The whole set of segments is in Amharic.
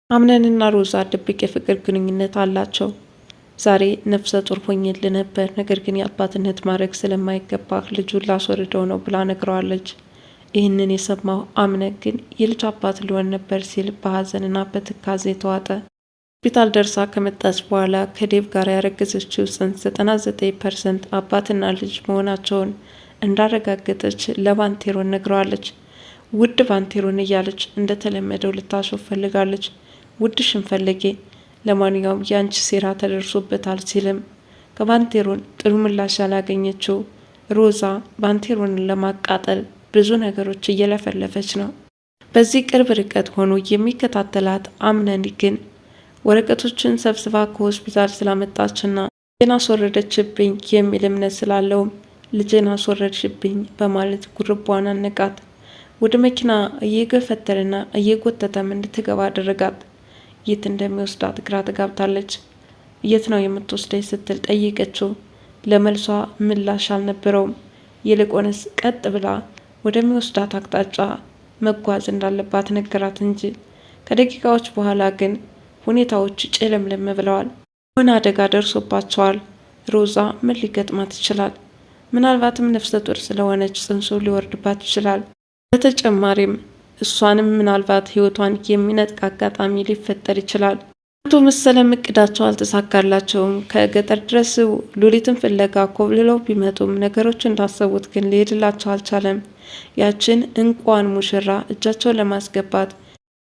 አምነንና ሮዛ ድብቅ የፍቅር ግንኙነት አላቸው። ዛሬ ነፍሰ ጡር ሆኜል ነበር፣ ነገር ግን የአባትነት ማድረግ ስለማይገባህ ልጁን ላስወርደው ነው ብላ ነግረዋለች። ይህንን የሰማው አምነ ግን የልጅ አባት ሊሆን ነበር ሲል በሀዘንና በትካዜ ተዋጠ። ሆስፒታል ደርሳ ከመጣች በኋላ ከዴቭ ጋር ያረገዘችው ጽንስ 99% አባትና ልጅ መሆናቸውን እንዳረጋገጠች ለባንቴሮን ነግረዋለች። ውድ ባንቴሮን እያለች እንደተለመደው ልታሾፍ ፈልጋለች። ውድሽን ፈለጌ፣ ለማንኛውም የአንቺ ሴራ ተደርሶበታል ሲልም ከባንቴሮን ጥሩ ምላሽ ያላገኘችው ሮዛ ባንቴሮንን ለማቃጠል ብዙ ነገሮች እየለፈለፈች ነው። በዚህ ቅርብ ርቀት ሆኖ የሚከታተላት አምነን ግን ወረቀቶችን ሰብስባ ከሆስፒታል ስላመጣችና ልጄን አስወረደችብኝ የሚል እምነት ስላለውም ልጄን አስወረድሽብኝ በማለት ጉርቧን አነቃት። ወደ መኪና እየገፈተረና እየጎተተም እንድትገባ አደረጋት። የት እንደሚወስዳት ግራ ተጋብታለች። የት ነው የምትወስደኝ ስትል ጠይቀችው። ለመልሷ ምላሽ አልነበረውም። ይልቁንስ ቀጥ ብላ ወደሚወስዳት አቅጣጫ መጓዝ እንዳለባት ነገራት እንጂ። ከደቂቃዎች በኋላ ግን ሁኔታዎች ጨለምለም ብለዋል። ሆነ አደጋ ደርሶባቸዋል። ሮዛ ምን ሊገጥማት ይችላል? ምናልባትም ነፍሰ ጡር ስለሆነች ጽንሱ ሊወርድባት ይችላል። በተጨማሪም እሷንም ምናልባት ህይወቷን የሚነጥቅ አጋጣሚ ሊፈጠር ይችላል። አቶ መሰለም እቅዳቸው አልተሳካላቸውም። ከገጠር ድረስ ሉሊትን ፍለጋ ኮብልለው ቢመጡም ነገሮች እንዳሰቡት ግን ሊሄድላቸው አልቻለም። ያችን እንቋን ሙሽራ እጃቸውን ለማስገባት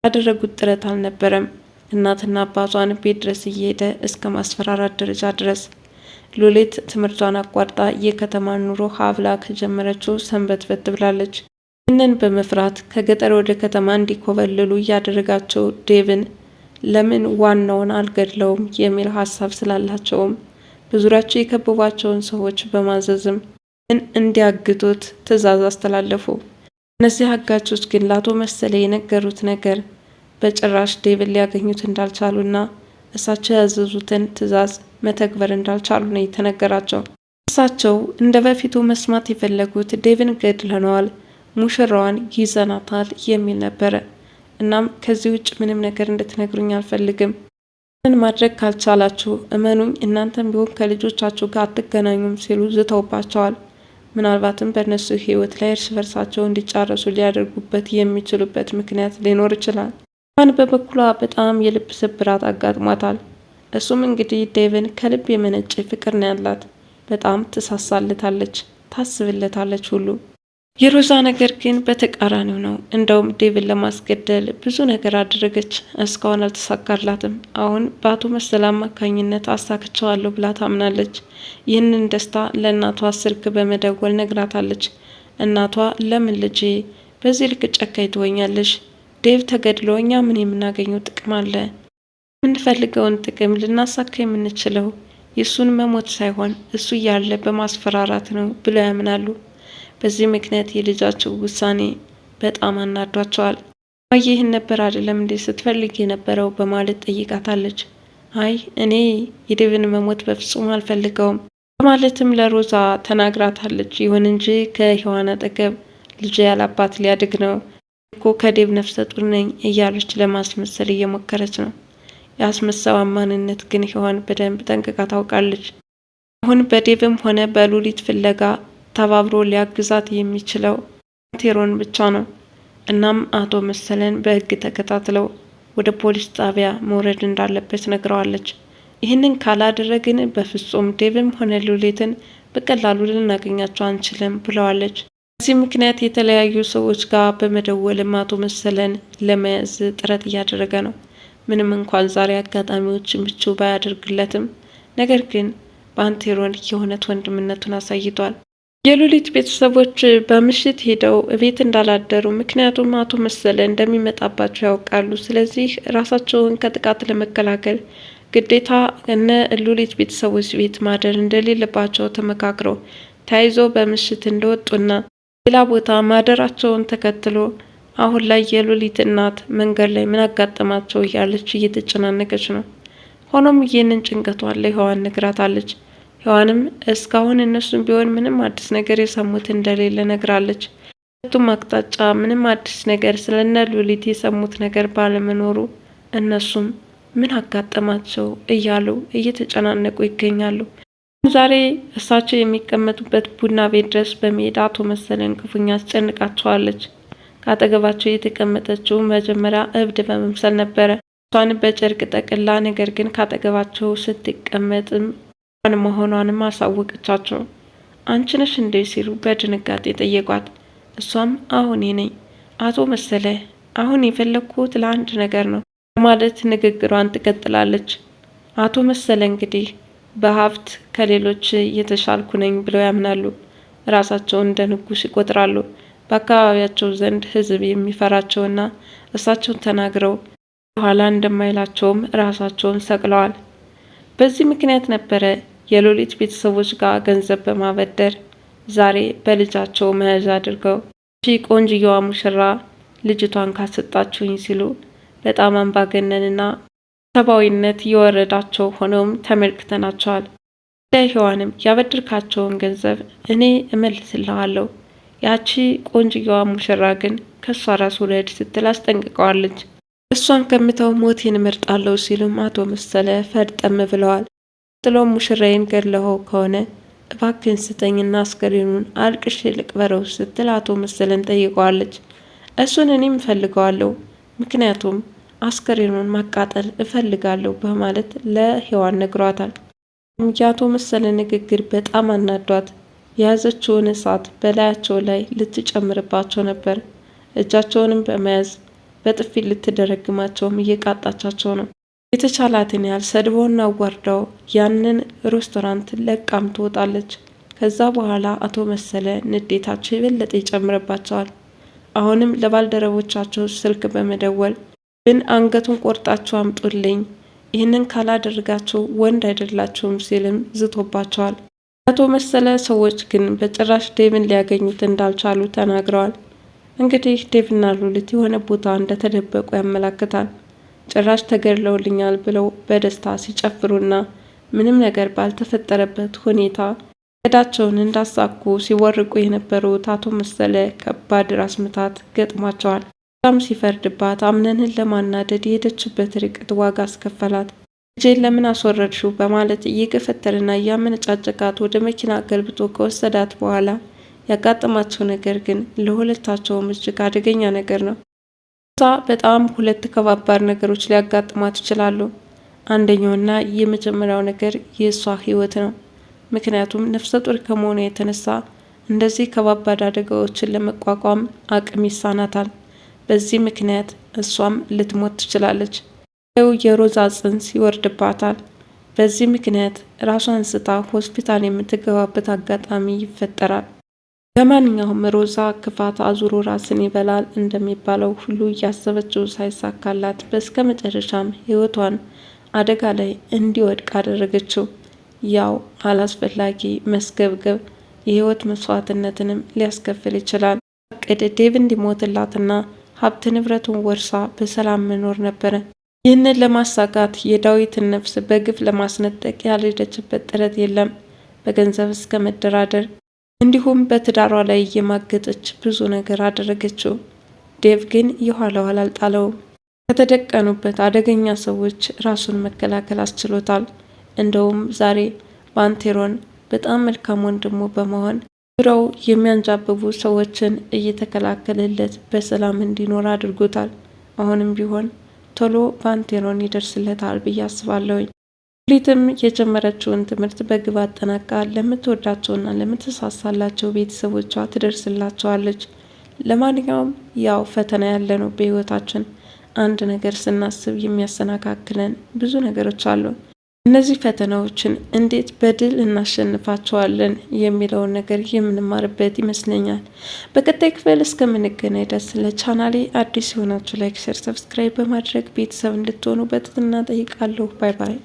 ያደረጉት ጥረት አልነበረም። እናትና አባቷን ቤት ድረስ እየሄደ እስከ ማስፈራራት ደረጃ ድረስ። ሉሊት ትምህርቷን አቋርጣ የከተማ ኑሮ ሀብላ ከጀመረችው ሰንበትበት ብላለች። ይህንን በመፍራት ከገጠር ወደ ከተማ እንዲኮበልሉ እያደረጋቸው ዴቭን ለምን ዋናውን አልገድለውም የሚል ሀሳብ ስላላቸውም በዙሪያቸው የከበቧቸውን ሰዎች በማዘዝም እንዲያግቱት ትዕዛዝ አስተላለፉ። እነዚህ አጋቾች ግን ለአቶ መሰለ የነገሩት ነገር በጭራሽ ዴቭን ሊያገኙት እንዳልቻሉና እሳቸው ያዘዙትን ትዕዛዝ መተግበር እንዳልቻሉ ነው የተነገራቸው። እሳቸው እንደ በፊቱ መስማት የፈለጉት ዴቭን ገድለነዋል፣ ሙሽራዋን ይዘናታል የሚል ነበረ። እናም ከዚህ ውጭ ምንም ነገር እንድትነግሩኝ አልፈልግም። ምን ማድረግ ካልቻላችሁ እመኑኝ እናንተም ቢሆን ከልጆቻችሁ ጋር አትገናኙም ሲሉ ዝተውባቸዋል። ምናልባትም በእነሱ ህይወት ላይ እርስ በርሳቸው እንዲጫረሱ ሊያደርጉበት የሚችሉበት ምክንያት ሊኖር ይችላል። ን በበኩሏ በጣም የልብ ስብራት አጋጥሟታል። እሱም እንግዲህ ዴቭን ከልብ የመነጨ ፍቅር ነው ያላት። በጣም ትሳሳለታለች፣ ታስብለታለች ሁሉ። የሮዛ ነገር ግን በተቃራኒው ነው። እንደውም ዴቭን ለማስገደል ብዙ ነገር አደረገች፣ እስካሁን አልተሳካላትም። አሁን በአቶ መሰል አማካኝነት አሳክቸዋለሁ ብላ ታምናለች። ይህንን ደስታ ለእናቷ ስልክ በመደወል ነግራታለች። እናቷ ለምን ልጄ በዚህ ልክ ጨካኝ ትሆኛለሽ? ዴቭ ተገድሎ እኛ ምን የምናገኘው ጥቅም አለ? የምንፈልገውን ጥቅም ልናሳካ የምንችለው የእሱን መሞት ሳይሆን እሱ እያለ በማስፈራራት ነው ብለው ያምናሉ። በዚህ ምክንያት የልጃቸው ውሳኔ በጣም አናዷቸዋል። ይህን ነበር አይደለም እንዴ ስትፈልግ የነበረው በማለት ጠይቃታለች። አይ እኔ የዴቭን መሞት በፍጹም አልፈልገውም በማለትም ለሮዛ ተናግራታለች። ይሁን እንጂ ከሔዋን አጠገብ ልጄ ያላባት ሊያድግ ነው እኮ ከዴቭ ነፍሰ ጡር ነኝ እያለች ለማስመሰል እየሞከረች ነው። የአስመሳዋ ማንነት ግን ሔዋን በደንብ ጠንቅቃ ታውቃለች። አሁን በዴቭም ሆነ በሉሊት ፍለጋ ተባብሮ ሊያግዛት የሚችለው ባንቴሮን ብቻ ነው። እናም አቶ መሰለን በሕግ ተከታትለው ወደ ፖሊስ ጣቢያ መውረድ እንዳለበት ነግረዋለች። ይህንን ካላደረግን በፍጹም ዴቭም ሆነ ሉሊትን በቀላሉ ልናገኛቸው አንችልም ብለዋለች። በዚህ ምክንያት የተለያዩ ሰዎች ጋር በመደወልም አቶ መሰለን ለመያዝ ጥረት እያደረገ ነው። ምንም እንኳን ዛሬ አጋጣሚዎች ምቹ ባያደርግለትም ነገር ግን ባንቴሮን የእውነት ወንድምነቱን አሳይቷል። የሉሊት ቤተሰቦች በምሽት ሄደው እቤት እንዳላደሩ፣ ምክንያቱም አቶ መሰለ እንደሚመጣባቸው ያውቃሉ። ስለዚህ ራሳቸውን ከጥቃት ለመከላከል ግዴታ እነ ሉሊት ቤተሰቦች ቤት ማደር እንደሌለባቸው ተመካክረው ተያይዞ በምሽት እንደወጡና ሌላ ቦታ ማደራቸውን ተከትሎ አሁን ላይ የሉሊት እናት መንገድ ላይ ምን አጋጠማቸው እያለች እየተጨናነቀች ነው። ሆኖም ይህንን ጭንቀቷን ለሔዋን ነግራታለች። ሔዋንም እስካሁን እነሱም ቢሆን ምንም አዲስ ነገር የሰሙት እንደሌለ ነግራለች። ሁለቱም አቅጣጫ ምንም አዲስ ነገር ስለነ ሉሊት የሰሙት ነገር ባለመኖሩ እነሱም ምን አጋጠማቸው እያሉ እየተጨናነቁ ይገኛሉ። ዛሬ እሳቸው የሚቀመጡበት ቡና ቤት ድረስ በመሄድ አቶ መሰለን ክፉኛ አስጨንቃቸዋለች። ካጠገባቸው የተቀመጠችው መጀመሪያ እብድ በመምሰል ነበረ። እሷን በጨርቅ ጠቅላ፣ ነገር ግን ካጠገባቸው ስትቀመጥም መሆኗንም አሳወቀቻቸው። አንቺ ነሽ እንዴ ሲሉ በድንጋጤ ጠየቋት። እሷም አሁን ነኝ አቶ መሰለ፣ አሁን የፈለግኩት ለአንድ ነገር ነው ማለት ንግግሯን ትቀጥላለች። አቶ መሰለ እንግዲህ በሀብት ከሌሎች የተሻልኩ ነኝ ብለው ያምናሉ። ራሳቸውን እንደ ንጉስ ይቆጥራሉ። በአካባቢያቸው ዘንድ ሕዝብ የሚፈራቸውና እሳቸውን ተናግረው በኋላ እንደማይላቸውም ራሳቸውን ሰቅለዋል። በዚህ ምክንያት ነበረ የሉሊት ቤተሰቦች ጋር ገንዘብ በማበደር ዛሬ በልጃቸው መያዣ አድርገው ቆንጅየዋ ሙሽራ ልጅቷን ካሰጣችሁኝ ሲሉ በጣም አምባገነንና ሰብአዊነት የወረዳቸው ሆነውም ተመልክተናቸዋል። ለሔዋንም ያበድርካቸውን ገንዘብ እኔ እመልስልሃለሁ፣ ያቺ ቆንጅየዋ ሙሽራ ግን ከሷ ራስ ውለድ ስትል አስጠንቅቀዋለች። እሷን ከምተው ሞቴን እመርጣለሁ ሲሉም አቶ መሰለ ፈርጠም ብለዋል። ጥሎም ሙሽራዬን ገድለኸው ከሆነ እባክህን ስጠኝና አስከሬኑን አልቅሼ ልቅበረው ስትል አቶ መሰለን ጠይቀዋለች። እሱን እኔም እፈልገዋለሁ፣ ምክንያቱም አስከሬኑን ማቃጠል እፈልጋለሁ በማለት ለሔዋን ነግሯታል። የአቶ መሰለ ንግግር በጣም አናዷት የያዘችውን እሳት በላያቸው ላይ ልትጨምርባቸው ነበር። እጃቸውንም በመያዝ በጥፊ ልትደረግማቸውም እየቃጣቻቸው ነው። የተቻላትን ያህል ሰድበውና አዋርደው ያንን ሬስቶራንት ለቃም ትወጣለች። ከዛ በኋላ አቶ መሰለ ንዴታቸው የበለጠ ይጨምርባቸዋል። አሁንም ለባልደረቦቻቸው ስልክ በመደወል ግን አንገቱን ቆርጣችሁ አምጡልኝ፣ ይህንን ካላደረጋችሁ ወንድ አይደላችሁም ሲልም ዝቶባቸዋል። አቶ መሰለ ሰዎች ግን በጭራሽ ዴቭን ሊያገኙት እንዳልቻሉ ተናግረዋል። እንግዲህ ዴቭና ሉሊት የሆነ ቦታ እንደተደበቁ ያመላክታል። ጭራሽ ተገድለውልኛል ብለው በደስታ ሲጨፍሩና ምንም ነገር ባልተፈጠረበት ሁኔታ እቅዳቸውን እንዳሳኩ ሲወርቁ የነበሩት አቶ መሰለ ከባድ ራስ ምታት ገጥሟቸዋል። በጣም ሲፈርድባት አምነንን ለማናደድ የሄደችበት ርቀት ዋጋ አስከፈላት። ልጄን ለምን አስወረድሽው በማለት እየገፈተርና እያመነጫጨቃት ወደ መኪና ገልብጦ ከወሰዳት በኋላ ያጋጠማቸው ነገር ግን ለሁለታቸውም እጅግ አደገኛ ነገር ነው። በጣም ሁለት ከባባድ ነገሮች ሊያጋጥሟት ይችላሉ። አንደኛውና የመጀመሪያው ነገር የእሷ ህይወት ነው። ምክንያቱም ነፍሰ ጡር ከመሆኑ የተነሳ እንደዚህ ከባባድ አደጋዎችን ለመቋቋም አቅም ይሳናታል። በዚህ ምክንያት እሷም ልትሞት ትችላለች። የሮዛ ጽንስ ይወርድባታል። በዚህ ምክንያት ራሷን ስታ ሆስፒታል የምትገባበት አጋጣሚ ይፈጠራል። ለማንኛውም ሮዛ ክፋት አዙሮ ራስን ይበላል እንደሚባለው ሁሉ እያሰበችው ሳይሳካላት በስከ መጨረሻም ህይወቷን አደጋ ላይ እንዲወድቅ አደረገችው። ያው አላስፈላጊ መስገብገብ የህይወት መስዋዕትነትንም ሊያስከፍል ይችላል። እቅድ ዴቭ እንዲሞትላትና ሀብት ንብረቱን ወርሳ በሰላም መኖር ነበረ። ይህንን ለማሳካት የዳዊትን ነፍስ በግፍ ለማስነጠቅ ያልሄደችበት ጥረት የለም። በገንዘብ እስከ መደራደር እንዲሁም በትዳሯ ላይ እየማገጠች ብዙ ነገር አደረገችው። ዴቭ ግን የኋላ ኋላ አልጣለውም። ከተደቀኑበት አደገኛ ሰዎች ራሱን መከላከል አስችሎታል። እንደውም ዛሬ ባንቴሮን በጣም መልካም ወንድሙ በመሆን ዙሪያው የሚያንጃብቡ ሰዎችን እየተከላከለለት በሰላም እንዲኖር አድርጎታል። አሁንም ቢሆን ቶሎ ባንቴሮን ይደርስለታል ብዬ አስባለሁኝ። ሉሊትም የጀመረችውን ትምህርት በግብ አጠናቃ ለምትወዳቸውና ለምትሳሳላቸው ቤተሰቦቿ ትደርስላቸዋለች። ለማንኛውም ያው ፈተና ያለ ነው በህይወታችን። አንድ ነገር ስናስብ የሚያሰናካክለን ብዙ ነገሮች አሉ። እነዚህ ፈተናዎችን እንዴት በድል እናሸንፋቸዋለን የሚለውን ነገር የምንማርበት ይመስለኛል። በቀጣይ ክፍል እስከምንገናኝ ድረስ ለቻናሌ አዲስ የሆናችሁ ላይክ፣ ሼር፣ ሰብስክራይብ በማድረግ ቤተሰብ እንድትሆኑ በትህትና ጠይቃለሁ። ባይ ባይ።